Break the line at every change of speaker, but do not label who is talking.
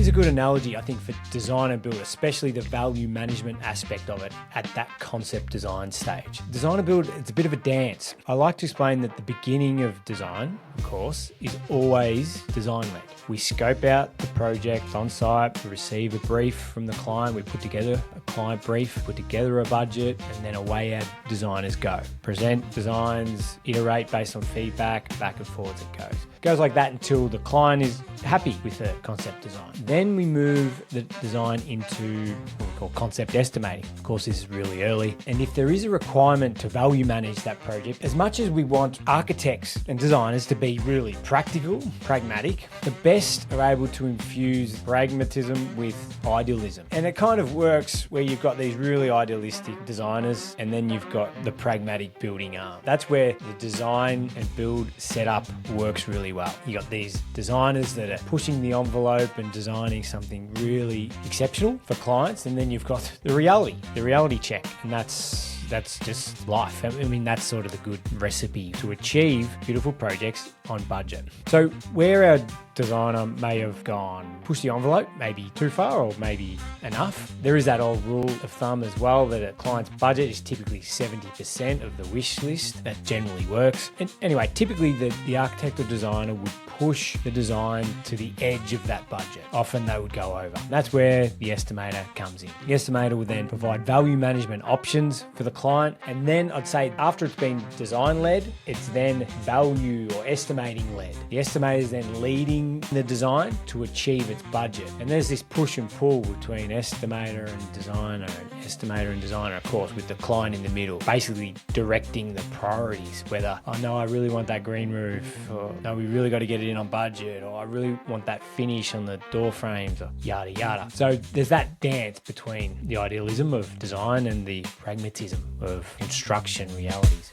is a good analogy, I think, for design and build, especially the value management aspect of it at that concept design stage. Design and build, it's a bit of a dance. I like to explain that the beginning of design, of course, is always design-led. We scope out the project on site, we receive a brief from the client, we put together a client brief, put together a budget, and then away our designers go. Present designs, iterate based on feedback, back and forwards it goes. It goes like that until the client is happy with the concept design. Then we move the design into what we call concept estimating. Of course, this is really early. And if there is a requirement to value manage that project, as much as we want architects and designers to be really practical, pragmatic, the best are able to infuse pragmatism with idealism. And it kind of works where you've got these really idealistic designers and then you've got the pragmatic building arm. That's where the design and build setup works really well. You got these designers that are pushing the envelope and designing something really exceptional for clients, and then you've got the reality check, and that's just life. I mean, that's sort of the good recipe to achieve beautiful projects on budget. So where our designer may have gone, push the envelope, maybe too far or maybe enough. There is that old rule of thumb as well that a client's budget is typically 70% of the wish list. That generally works. And anyway, typically the architect or designer would push the design to the edge of that budget. Often they would go over. That's where the estimator comes in. The estimator would then provide value management options for the client. And then I'd say after it's been design-led, it's then value or estimating-led. The estimator is then leading the design to achieve its budget. And there's this push and pull between estimator and estimator and designer, of course, with the client in the middle, basically directing the priorities, whether, oh no, I really want that green roof, or no, we really got to get it in on budget, or I really want that finish on the door frames, or yada yada. So there's that dance between the idealism of design and the pragmatism of construction realities.